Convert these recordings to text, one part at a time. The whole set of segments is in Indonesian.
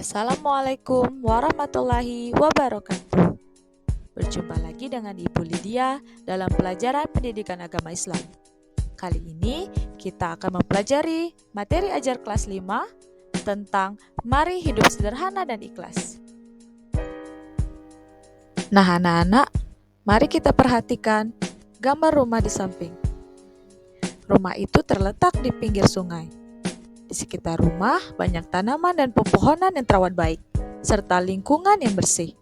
Assalamualaikum warahmatullahi wabarakatuh. Berjumpa lagi dengan Ibu Lydia dalam pelajaran pendidikan agama Islam. Kali ini kita akan mempelajari materi ajar kelas 5 tentang mari hidup sederhana dan ikhlas. Nah anak-anak, mari kita perhatikan gambar rumah di samping. Rumah itu terletak di pinggir sungai. Di sekitar rumah banyak tanaman dan pepohonan yang terawat baik, serta lingkungan yang bersih.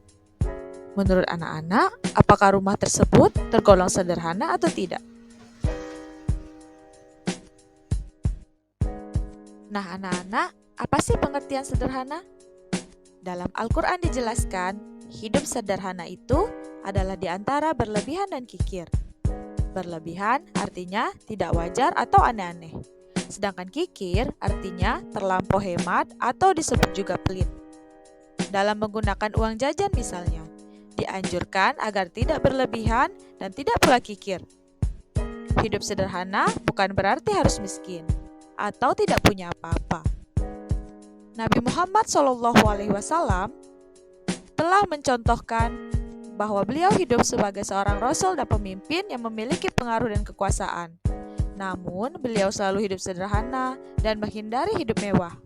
Menurut anak-anak, apakah rumah tersebut tergolong sederhana atau tidak? Nah anak-anak, apa sih pengertian sederhana? Dalam Al-Quran dijelaskan, hidup sederhana itu adalah di antara berlebihan dan kikir. Berlebihan artinya tidak wajar atau aneh-aneh. Sedangkan kikir artinya terlampau hemat atau disebut juga pelit. Dalam menggunakan uang jajan misalnya, dianjurkan agar tidak berlebihan dan tidak pula kikir. Hidup sederhana bukan berarti harus miskin atau tidak punya apa-apa. Nabi Muhammad SAW telah mencontohkan bahwa beliau hidup sebagai seorang rasul dan pemimpin yang memiliki pengaruh dan kekuasaan. Namun, beliau selalu hidup sederhana dan menghindari hidup mewah.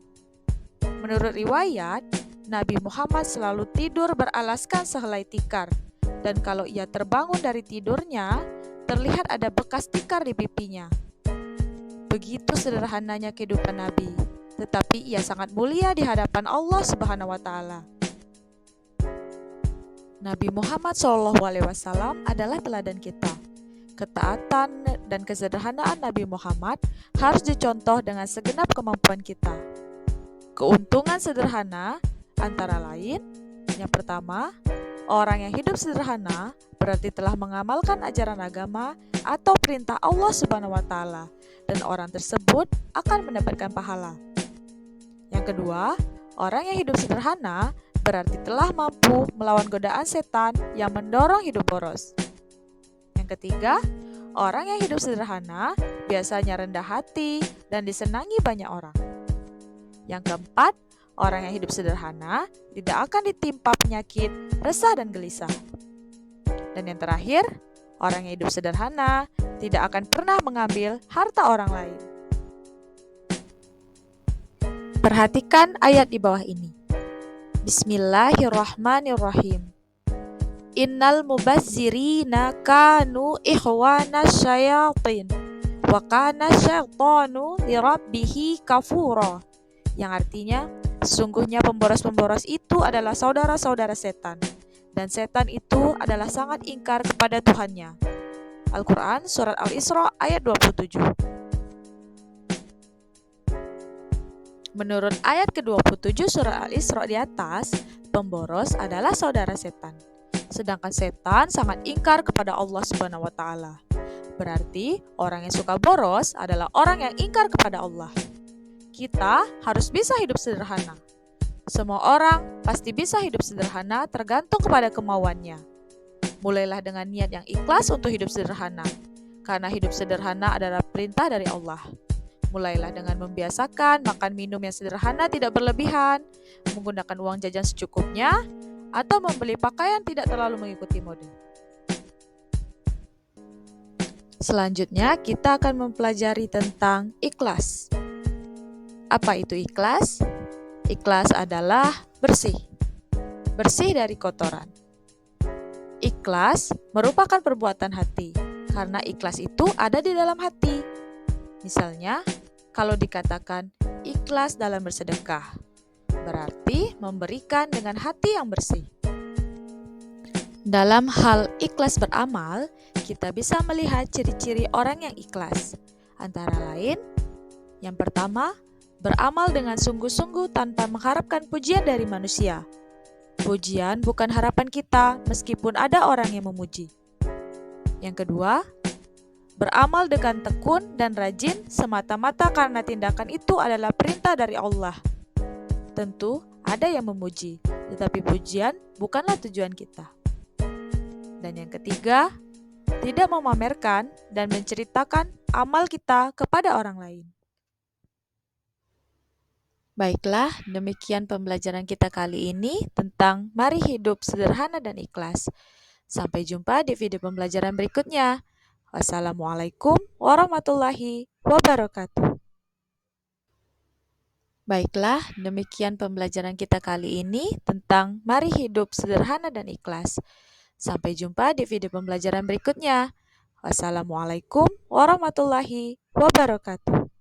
Menurut riwayat, Nabi Muhammad selalu tidur beralaskan sehelai tikar, dan kalau ia terbangun dari tidurnya, terlihat ada bekas tikar di pipinya. Begitu sederhananya kehidupan Nabi, tetapi ia sangat mulia di hadapan Allah Subhanahu wa Ta'ala. Nabi Muhammad SAW adalah teladan kita. Ketaatan dan kesederhanaan Nabi Muhammad harus dicontoh dengan segenap kemampuan kita. Keuntungan sederhana antara lain, yang pertama, orang yang hidup sederhana berarti telah mengamalkan ajaran agama atau perintah Allah Subhanahu wa Ta'ala, dan orang tersebut akan mendapatkan pahala. Yang kedua, orang yang hidup sederhana berarti telah mampu melawan godaan setan yang mendorong hidup boros. Yang ketiga, orang yang hidup sederhana biasanya rendah hati dan disenangi banyak orang. Yang keempat, orang yang hidup sederhana tidak akan ditimpa penyakit, resah dan gelisah. Dan yang terakhir, orang yang hidup sederhana tidak akan pernah mengambil harta orang lain. Perhatikan ayat di bawah ini. Bismillahirrahmanirrahim. Innal mubazzirina kanu ikhwana syayatin wa kana syaitanu lirabbihi kafura. Yang artinya, sesungguhnya pemboros-pemboros itu adalah saudara-saudara setan, dan setan itu adalah sangat ingkar kepada Tuhannya. Al-Quran Surat Al-Isra ayat 27. Menurut ayat ke-27 Surat Al-Isra di atas, pemboros adalah saudara setan. Sedangkan setan sangat ingkar kepada Allah Subhanahu wa Ta'ala. Berarti orang yang suka boros adalah orang yang ingkar kepada Allah. Kita harus bisa hidup sederhana. Semua orang pasti bisa hidup sederhana tergantung kepada kemauannya. Mulailah dengan niat yang ikhlas untuk hidup sederhana, karena hidup sederhana adalah perintah dari Allah. Mulailah dengan membiasakan makan minum yang sederhana tidak berlebihan, menggunakan uang jajan secukupnya, atau membeli pakaian tidak terlalu mengikuti mode. Selanjutnya, kita akan mempelajari tentang ikhlas. Apa itu ikhlas? Ikhlas adalah bersih. Bersih dari kotoran. Ikhlas merupakan perbuatan hati, karena ikhlas itu ada di dalam hati. Misalnya, kalau dikatakan ikhlas dalam bersedekah, berarti memberikan dengan hati yang bersih. Dalam hal ikhlas beramal, kita bisa melihat ciri-ciri orang yang ikhlas. Antara lain, yang pertama, beramal dengan sungguh-sungguh tanpa mengharapkan pujian dari manusia. Pujian bukan harapan kita, meskipun ada orang yang memuji. Yang kedua, beramal dengan tekun dan rajin semata-mata karena tindakan itu adalah perintah dari Allah. Tentu ada yang memuji, tetapi pujian bukanlah tujuan kita. Dan yang ketiga, tidak memamerkan dan menceritakan amal kita kepada orang lain. Baiklah, demikian pembelajaran kita kali ini tentang mari hidup sederhana dan ikhlas. Sampai jumpa di video pembelajaran berikutnya. Wassalamualaikum warahmatullahi wabarakatuh. Baiklah, demikian pembelajaran kita kali ini tentang mari hidup sederhana dan ikhlas. Sampai jumpa di video pembelajaran berikutnya. Wassalamualaikum warahmatullahi wabarakatuh.